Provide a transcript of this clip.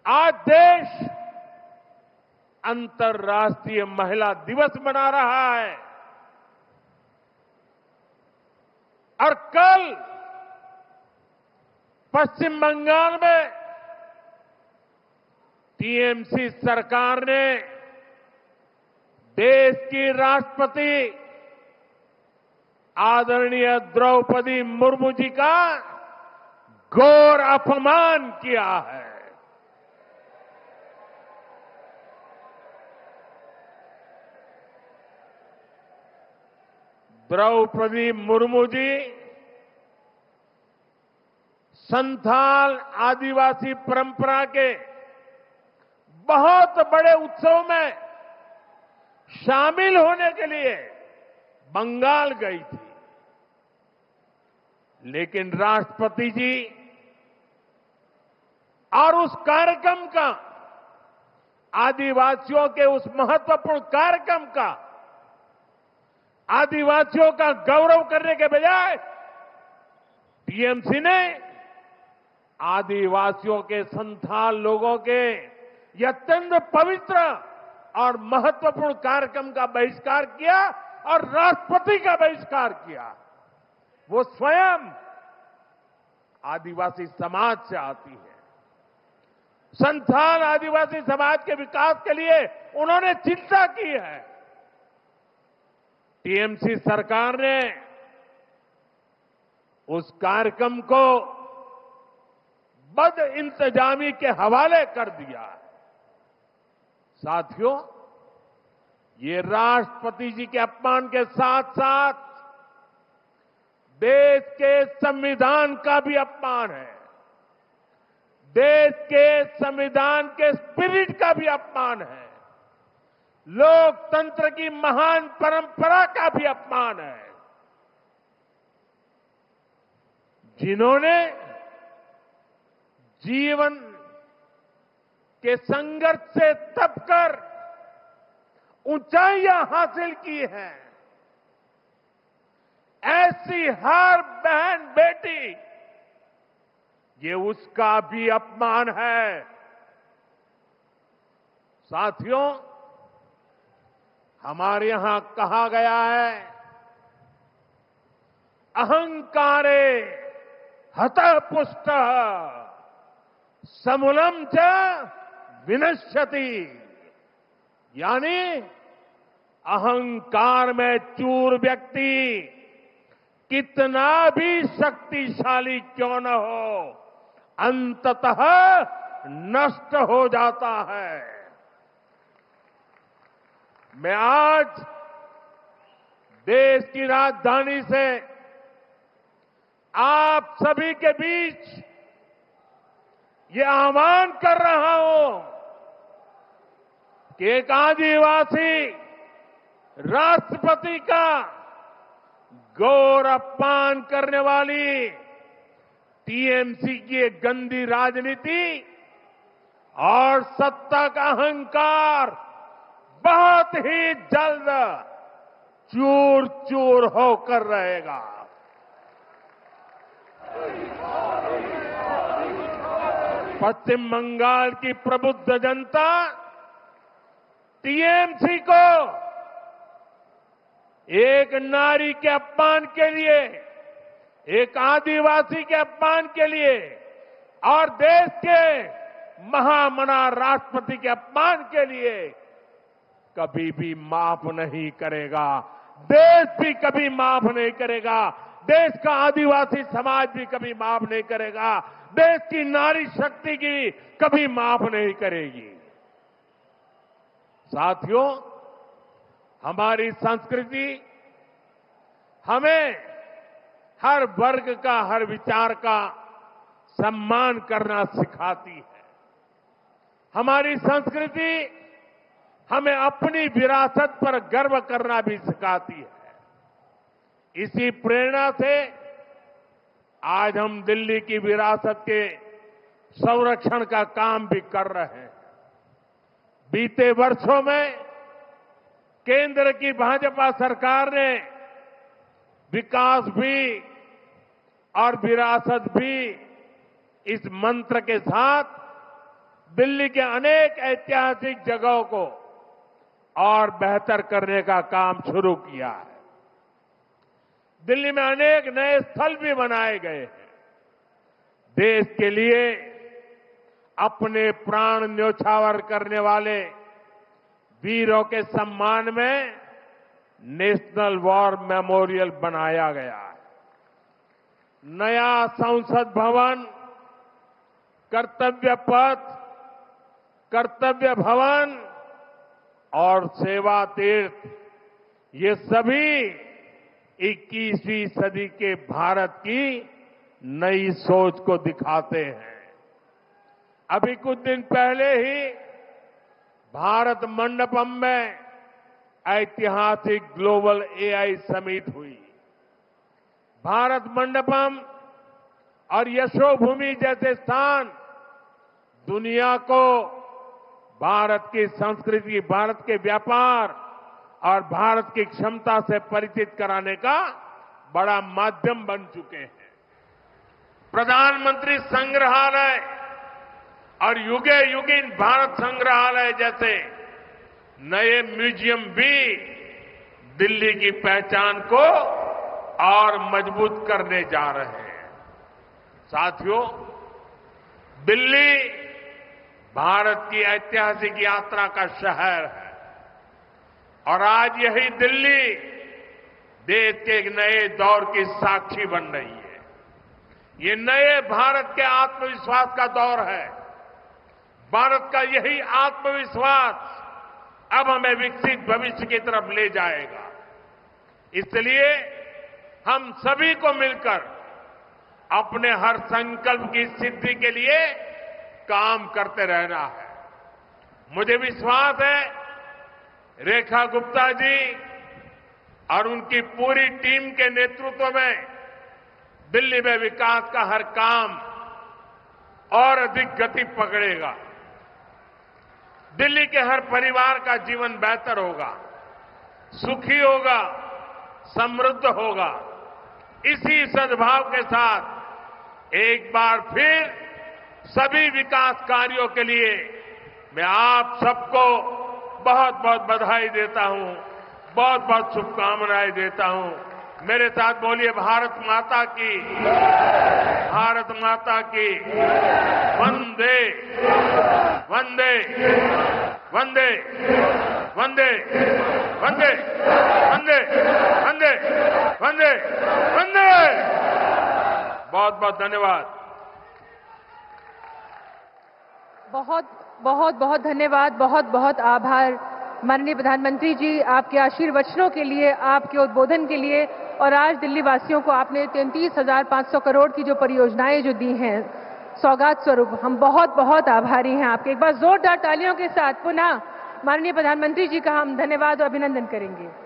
आज देश अंतर्राष्ट्रीय महिला दिवस मना रहा है और कल पश्चिम बंगाल में टीएमसी सरकार ने देश की राष्ट्रपति आदरणीय द्रौपदी मुर्मू जी का घोर अपमान किया है। द्रौपदी मुर्मू जी संथाल आदिवासी परंपरा के बहुत बड़े उत्सव में शामिल होने के लिए बंगाल गई थी, लेकिन राष्ट्रपति जी और उस कार्यक्रम का, आदिवासियों के उस महत्वपूर्ण कार्यक्रम का, आदिवासियों का गौरव करने के बजाय टीएमसी ने आदिवासियों के संथाल लोगों के ये अत्यंत पवित्र और महत्वपूर्ण कार्यक्रम का बहिष्कार किया और राष्ट्रपति का बहिष्कार किया। वो स्वयं आदिवासी समाज से आती है। संथाल आदिवासी समाज के विकास के लिए उन्होंने चिंता की है। टीएमसी सरकार ने उस कार्यक्रम को बद इंतजामी के हवाले कर दिया। साथियों, ये राष्ट्रपति जी के अपमान के साथ साथ देश के संविधान का भी अपमान है, देश के संविधान के स्पिरिट का भी अपमान है, लोकतंत्र की महान परंपरा का भी अपमान है। जिन्होंने जीवन के संघर्ष से तपकर ऊंचाइयां हासिल की हैं, ऐसी हर बहन बेटी, ये उसका भी अपमान है। साथियों, हमारे यहां कहा गया है, अहंकारे हतः पुष्टः समूलम च विनश्यति, यानी अहंकार में चूर व्यक्ति कितना भी शक्तिशाली क्यों न हो, अंततः नष्ट हो जाता है। मैं आज देश की राजधानी से आप सभी के बीच ये आह्वान कर रहा हूं कि एक आदिवासी राष्ट्रपति का घोर अपमान करने वाली टीएमसी की एक गंदी राजनीति और सत्ता का अहंकार बहुत ही जल्द चूर चूर होकर रहेगा। पश्चिम बंगाल की प्रबुद्ध जनता टीएमसी को एक नारी के अपमान के लिए, एक आदिवासी के अपमान के लिए और देश के महामना राष्ट्रपति के अपमान के लिए कभी भी माफ नहीं करेगा। देश भी कभी माफ नहीं करेगा। देश का आदिवासी समाज भी कभी माफ नहीं करेगा। देश की नारी शक्ति की कभी माफ नहीं करेगी। साथियों, हमारी संस्कृति हमें हर वर्ग का, हर विचार का सम्मान करना सिखाती है। हमारी संस्कृति हमें अपनी विरासत पर गर्व करना भी सिखाती है। इसी प्रेरणा से आज हम दिल्ली की विरासत के संरक्षण का काम भी कर रहे हैं। बीते वर्षों में केंद्र की भाजपा सरकार ने विकास भी और विरासत भी इस मंत्र के साथ दिल्ली के अनेक ऐतिहासिक जगहों को और बेहतर करने का काम शुरू किया है। दिल्ली में अनेक नए स्थल भी बनाए गए हैं। देश के लिए अपने प्राण न्योछावर करने वाले वीरों के सम्मान में नेशनल वॉर मेमोरियल बनाया गया है। नया संसद भवन, कर्तव्य पथ, कर्तव्य भवन और सेवा तीर्थ, ये सभी 21वीं सदी के भारत की नई सोच को दिखाते हैं। अभी कुछ दिन पहले ही भारत मंडपम में ऐतिहासिक ग्लोबल एआई समिट हुई। भारत मंडपम और यशोभूमि जैसे स्थान दुनिया को भारत की संस्कृति, भारत के व्यापार और भारत की क्षमता से परिचित कराने का बड़ा माध्यम बन चुके हैं। प्रधानमंत्री संग्रहालय और युगे युगिन भारत संग्रहालय जैसे नए म्यूजियम भी दिल्ली की पहचान को और मजबूत करने जा रहे हैं। साथियों, दिल्ली भारत की ऐतिहासिक यात्रा का शहर है और आज यही दिल्ली देश के एक नए दौर की साक्षी बन रही है। ये नए भारत के आत्मविश्वास का दौर है। भारत का यही आत्मविश्वास अब हमें विकसित भविष्य की तरफ ले जाएगा। इसलिए हम सभी को मिलकर अपने हर संकल्प की सिद्धि के लिए काम करते रहना है। मुझे विश्वास है रेखा गुप्ता जी और उनकी पूरी टीम के नेतृत्व में दिल्ली में विकास का हर काम और अधिक गति पकड़ेगा। दिल्ली के हर परिवार का जीवन बेहतर होगा, सुखी होगा, समृद्ध होगा। इसी सद्भाव के साथ एक बार फिर सभी विकास कार्यों के लिए मैं आप सबको बहुत बहुत बधाई देता हूं, बहुत बहुत शुभकामनाएं देता हूं। मेरे साथ बोलिए भारत माता की, भारत माता की, वंदे वंदे वंदे वंदे वंदे वंदे वंदे वंदे वंदे। बहुत बहुत धन्यवाद। बहुत बहुत धन्यवाद, बहुत बहुत आभार माननीय प्रधानमंत्री जी, आपके आशीर्वचनों के लिए, आपके उद्बोधन के लिए। और आज दिल्ली वासियों को आपने 33,500 करोड़ की जो परियोजनाएं जो दी हैं सौगात स्वरूप, हम बहुत बहुत आभारी हैं आपके। एक बार जोरदार तालियों के साथ पुनः माननीय प्रधानमंत्री जी का हम धन्यवाद और अभिनंदन करेंगे।